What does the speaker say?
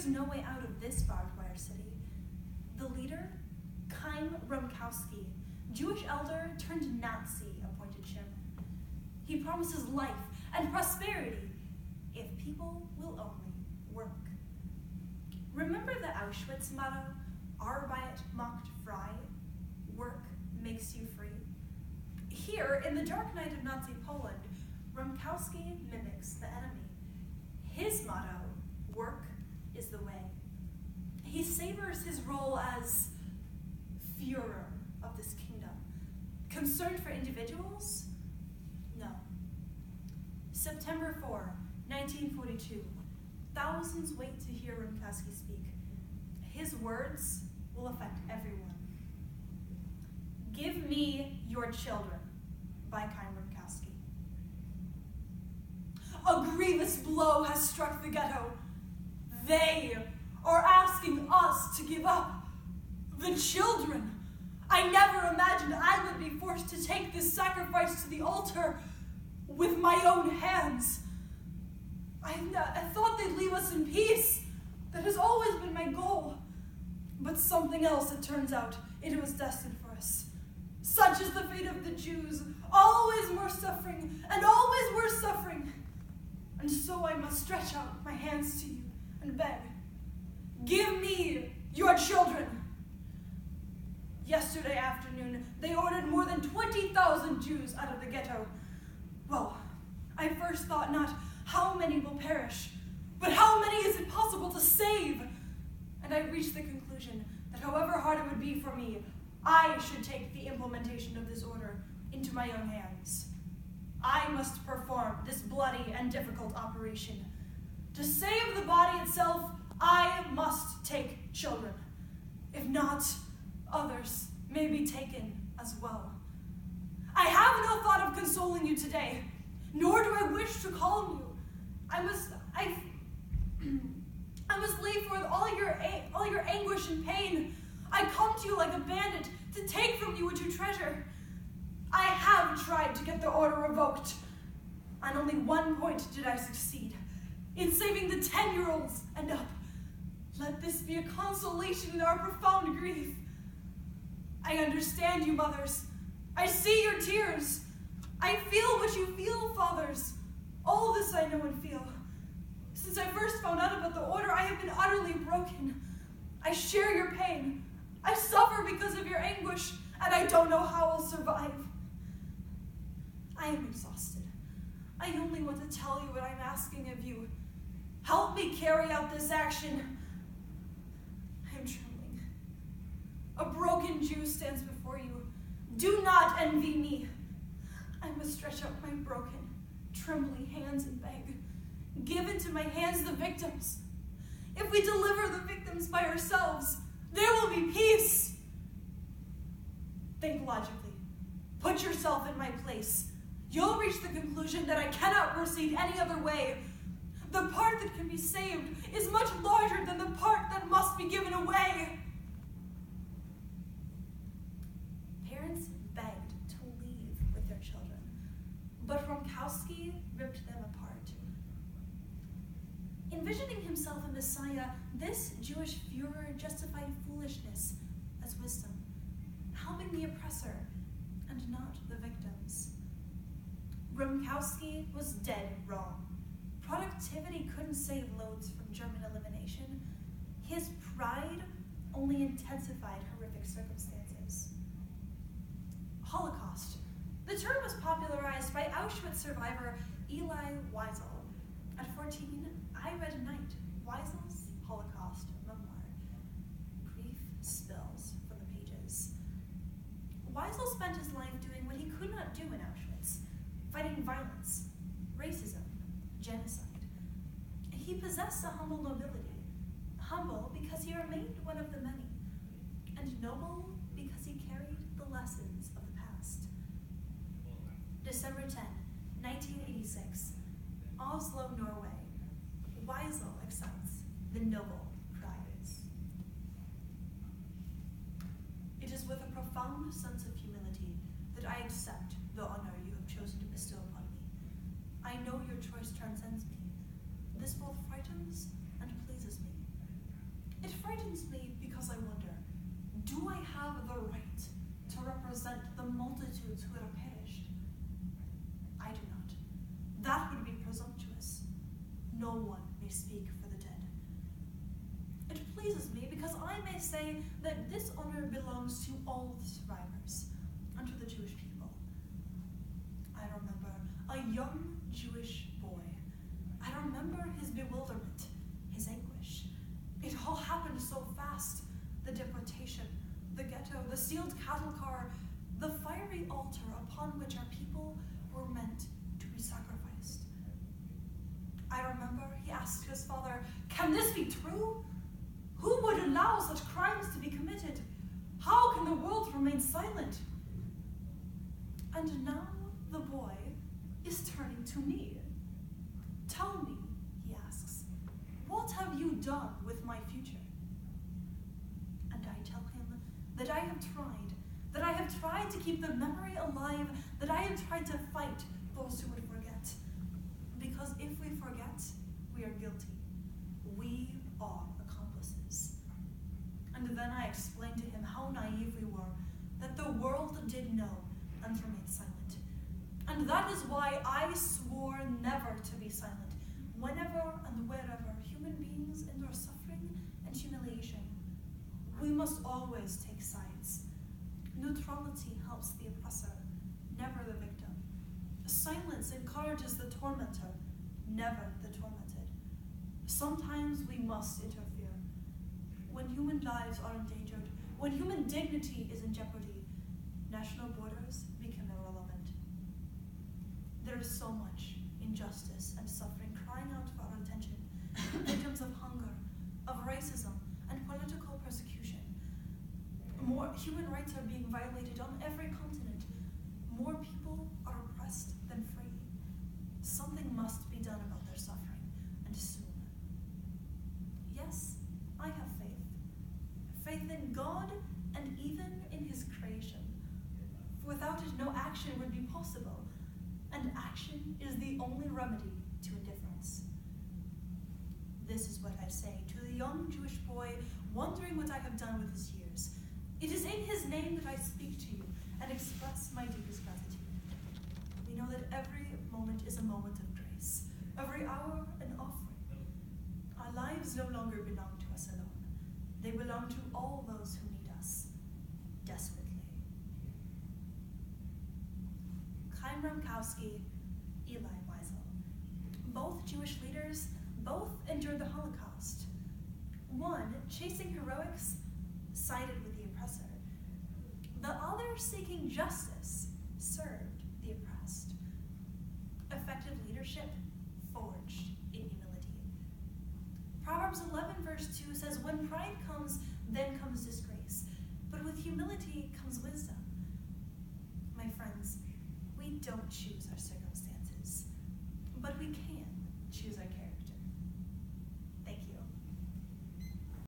there's no way out of this barbed wire city. The leader, Chaim Rumkowski, Jewish elder turned Nazi, appointed chairman. He promises life and prosperity if people will only work. Remember the Auschwitz motto, Arbeit macht frei, work makes you free? Here, in the dark night of Nazi Poland, Rumkowski mimics the enemy. His motto, work is the way. He savors his role as Führer of this kingdom. Concerned for individuals? No. September 4, 1942. Thousands wait to hear Rumkowski speak. His words will affect everyone. Give me your children, by Chaim Rumkowski. A grievous blow has struck the ghetto. They are asking us to give up the children. I never imagined I would be forced to take this sacrifice to the altar with my own hands. I thought they'd leave us in peace. That has always been my goal. But something else, it turns out, it was destined for us. Such is the fate of the Jews, always more suffering and always worse suffering. And so I must stretch out my hands to you and beg, give me your children. Yesterday afternoon, they ordered more than 20,000 Jews out of the ghetto. Well, I first thought not how many will perish, but how many is it possible to save? And I reached the conclusion that however hard it would be for me, I should take the implementation of this order into my own hands. I must perform this bloody and difficult operation. To save the body itself, I must take children. If not, others may be taken as well. I have no thought of consoling you today, nor do I wish to calm you. I must leave forth all your anguish and pain. I come to you like a bandit to take from you what you treasure. I have tried to get the order revoked. On only one point did I succeed, in saving the 10-year-olds and up. Let this be a consolation in our profound grief. I understand you, mothers. I see your tears. I feel what you feel, fathers. All this I know and feel. Since I first found out about the order, I have been utterly broken. I share your pain. I suffer because of your anguish, and I don't know how I'll survive. I am exhausted. I only want to tell you what I'm asking of you. Help me carry out this action. I am trembling. A broken Jew stands before you. Do not envy me. I must stretch out my broken, trembling hands and beg. Give into my hands the victims. If we deliver the victims by ourselves, there will be peace. Think logically. Put yourself in my place. You'll reach the conclusion that I cannot proceed any other way. The part that can be saved is much larger than the part that must be given away. Parents begged to leave with their children, but Rumkowski ripped them apart. Envisioning himself a Messiah, this Jewish Führer justified foolishness as wisdom, helping the oppressor and not the victims. Rumkowski was dead wrong. Productivity couldn't save loads from German elimination. His pride only intensified horrific circumstances. Holocaust. The term was popularized by Auschwitz survivor Eli Wiesel. At 14, I read Night, Wiesel's Holocaust memoir. Grief spills from the pages. Wiesel spent his life doing what he could not do in Auschwitz, fighting violence, racism, genocide. He possessed a humble nobility, humble because he remained one of the many, and noble because he carried the lessons of the past. December 10, 1986, Oslo, Norway. Wiesel accepts the Nobel Prize. It is with a profound sense of humility that I accept the honor you have chosen to bestow upon me. I know your choice transcends me. This both frightens and pleases me. pains me because I wonder, do I have the right to represent the multitudes who have perished? I do not. That would be presumptuous. No one may speak for the dead. It pleases me because I may say that this honor belongs to all the survivors and to the Jewish people. I remember a young Jewish boy. I remember his bewilderment, his anguish. It all happened so fast. The deportation, the ghetto, the sealed cattle car, the fiery altar upon which our people were meant to be sacrificed. I remember he asked his father, "Can this be true? Who would allow such crimes to be committed? How can the world remain silent?" And now the boy is turning to me. "Tell me," he asks, "what have you done with my future?" And I tell him that I have tried to keep the memory alive, that I have tried to fight those who would forget. Because if we forget, we are guilty. We are accomplices. And then I explained to him how naive we were, that the world did know and remained silent. And that is why I swore never to be silent, whenever and wherever human beings endure suffering and humiliation. We must always take sides. Neutrality helps the oppressor, never the victim. Silence encourages the tormentor, never the tormented. Sometimes we must interfere. When human lives are endangered, when human dignity is in jeopardy, national borders become irrelevant. There is so much injustice and suffering crying out for our attention. Victims of hunger, of racism, and political persecution. More human rights are being violated on every continent. More people are oppressed than free. Something must be done about their suffering, and soon. Yes, I have faith. Faith in God and even in his creation. For without it, no action would be possible, and action is the only remedy to indifference. This is what I say to the young Jewish boy wondering what I have done with his years. It is in his name that I speak to you and express my deepest gratitude. We know that every moment is a moment of grace, every hour an offering. Our lives no longer belong to us alone. They belong to all those who need us, desperately. Chaim Ramkowski, Eli Wiesel. Both Jewish leaders, both endured the Holocaust. One, chasing heroics, sided with the oppressor. The other, seeking justice, served the oppressed. Effective leadership forged in humility. Proverbs 11 verse 2 says, "When pride comes, then comes disgrace. But with humility comes wisdom." My friends, we don't choose our circumstances.